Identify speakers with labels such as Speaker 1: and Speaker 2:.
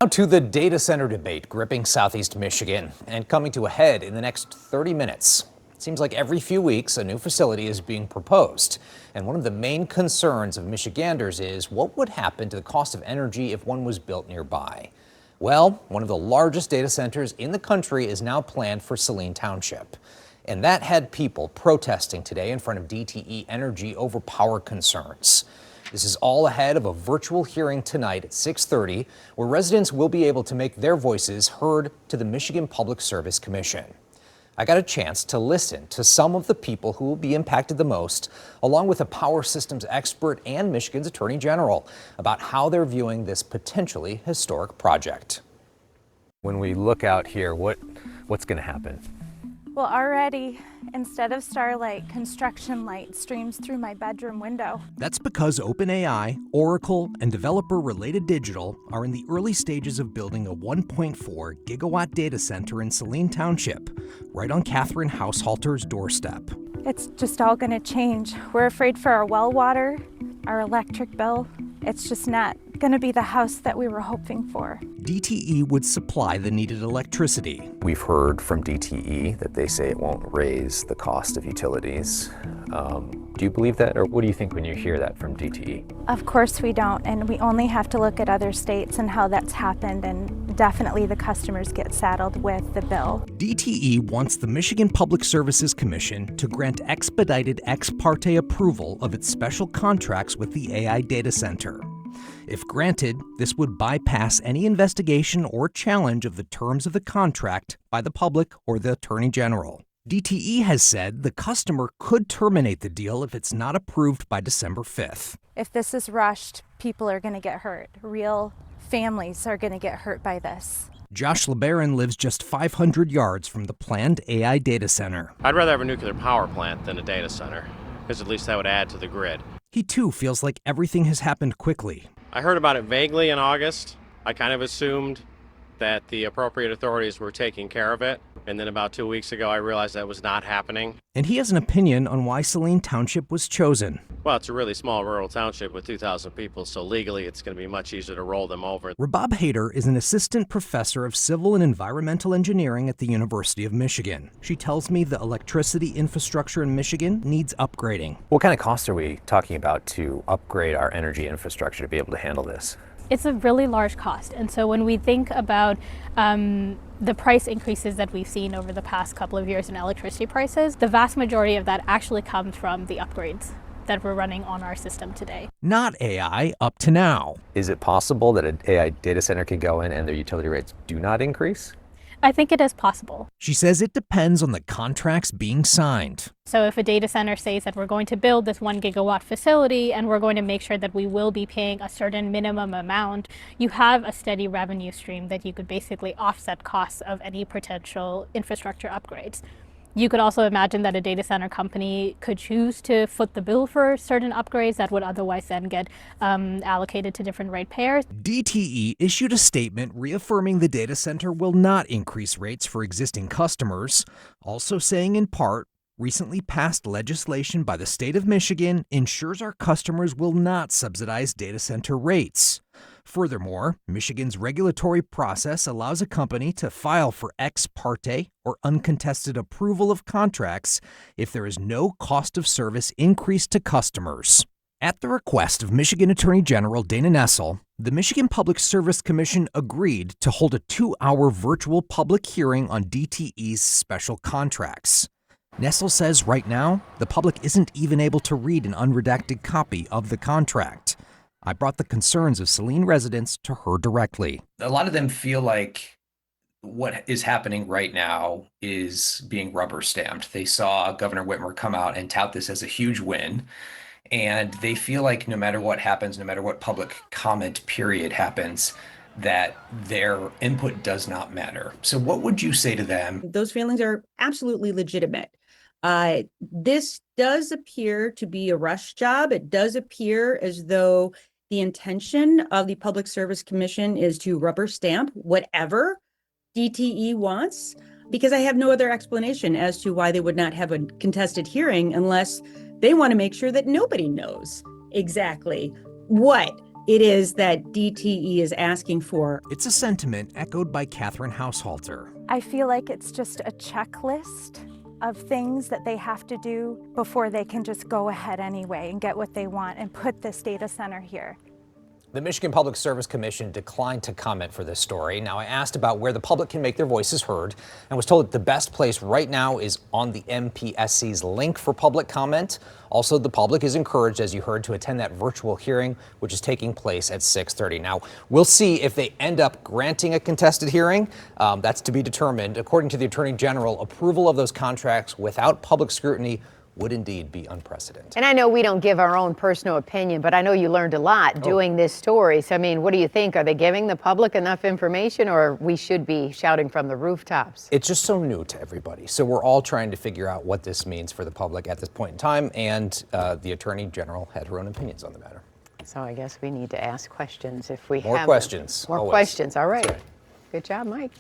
Speaker 1: Now to the data center debate gripping Southeast Michigan and coming to a head in the next 30 minutes. It seems like every few weeks a new facility is being proposed. And one of the main concerns of Michiganders is what would happen to the cost of energy if one was built nearby. Well, one of the largest data centers in the country is now planned for Saline Township. And that had people protesting today in front of DTE Energy over power concerns. This is all ahead of a virtual hearing tonight at 6:30, where residents will be able to make their voices heard to the Michigan Public Service Commission. I got a chance to listen to some of the people who will be impacted the most, along with a power systems expert and Michigan's Attorney General, about how they're viewing this potentially historic project. When we look out here, what's going to happen?
Speaker 2: Well, already, instead of starlight, construction light streams through my bedroom window.
Speaker 3: That's because OpenAI, Oracle, and developer Related Digital are in the early stages of building a 1.4 gigawatt data center in Saline Township, right on Catherine Haushalter's doorstep.
Speaker 2: It's just all going to change. We're afraid for our well water, our electric bill. It's just not going to be the house that we were hoping for.
Speaker 3: DTE would supply the needed electricity.
Speaker 1: We've heard from DTE that they say it won't raise the cost of utilities. Do you believe that, or what do you think when you hear that from DTE?
Speaker 2: Of course we don't, and we only have to look at other states and how that's happened, and definitely the customers get saddled with the bill.
Speaker 3: DTE wants the Michigan Public Services Commission to grant expedited ex parte approval of its special contracts with the AI data center. If granted, this would bypass any investigation or challenge of the terms of the contract by the public or the Attorney General. DTE has said the customer could terminate the deal if it's not approved by December 5th.
Speaker 2: If this is rushed, people are going to get hurt. Real families are going to get hurt by this.
Speaker 3: Josh LeBaron lives just 500 yards from the planned AI data center.
Speaker 4: I'd rather have a nuclear power plant than a data center, because at least that would add to the grid.
Speaker 3: He too feels like everything has happened quickly.
Speaker 4: I heard about it vaguely in August. I kind of assumed that the appropriate authorities were taking care of it. And then about 2 weeks ago, I realized that was not happening.
Speaker 3: And he has an opinion on why Saline Township was chosen.
Speaker 4: Well, it's a really small rural township with 2,000 people, so legally it's going to be much easier to roll them over.
Speaker 3: Rabab Haider is an assistant professor of civil and environmental engineering at the University of Michigan. She tells me the electricity infrastructure in Michigan needs upgrading.
Speaker 1: What kind of costs are we talking about to upgrade our energy infrastructure to be able to handle this?
Speaker 5: It's a really large cost. And so when we think about the price increases that we've seen over the past couple of years in electricity prices, the vast majority of that actually comes from the upgrades that we're running on our system today.
Speaker 3: Not AI up to now.
Speaker 1: Is it possible that an AI data center could go in and their utility rates do not increase?
Speaker 5: I think it is possible.
Speaker 3: She says it depends on the contracts being signed.
Speaker 5: So if a data center says that we're going to build this 1 gigawatt facility and we're going to make sure that we will be paying a certain minimum amount, you have a steady revenue stream that you could basically offset costs of any potential infrastructure upgrades. You could also imagine that a data center company could choose to foot the bill for certain upgrades that would otherwise then get allocated to different ratepayers.
Speaker 3: DTE issued a statement reaffirming the data center will not increase rates for existing customers, also saying in part, recently passed legislation by the state of Michigan ensures our customers will not subsidize data center rates. Furthermore, Michigan's regulatory process allows a company to file for ex parte or uncontested approval of contracts if there is no cost of service increase to customers. At the request of Michigan Attorney General Dana Nessel, the Michigan Public Service Commission agreed to hold a 2-hour virtual public hearing on DTE's special contracts. Nessel says right now, the public isn't even able to read an unredacted copy of the contract. I brought the concerns of Saline residents to her directly.
Speaker 6: A lot of them feel like what is happening right now is being rubber stamped. They saw Governor Whitmer come out and tout this as a huge win. And they feel like no matter what happens, no matter what public comment period happens, that their input does not matter. So what would you say to them?
Speaker 7: Those feelings are absolutely legitimate. This does appear to be a rush job. It does appear as though the intention of the Public Service Commission is to rubber stamp whatever DTE wants, because I have no other explanation as to why they would not have a contested hearing unless they want to make sure that nobody knows exactly what it is that DTE is asking for.
Speaker 3: It's a sentiment echoed by Catherine Haushalter.
Speaker 2: I feel like it's just a checklist of things that they have to do before they can just go ahead anyway and get what they want and put this data center here.
Speaker 1: The Michigan Public Service Commission declined to comment for this story. Now, I asked about where the public can make their voices heard and was told that the best place right now is on the MPSC's link for public comment. Also, the public is encouraged, as you heard, to attend that virtual hearing, which is taking place at 6:30. Now, we'll see if they end up granting a contested hearing. That's to be determined. According to the Attorney General, approval of those contracts without public scrutiny would indeed be unprecedented.
Speaker 8: And I know we don't give our own personal opinion, but I know you learned a lot doing this story. So, I mean, what do you think? Are they giving the public enough information, or we should be shouting from the rooftops?
Speaker 1: It's just so new to everybody. So we're all trying to figure out what this means for the public at this point in time. And the Attorney General had her own opinions on the matter.
Speaker 8: So I guess we need to ask questions if we
Speaker 1: More
Speaker 8: have
Speaker 1: questions.
Speaker 8: More
Speaker 1: always.
Speaker 8: questions. All right.
Speaker 1: That's right.
Speaker 8: Good job, Mike.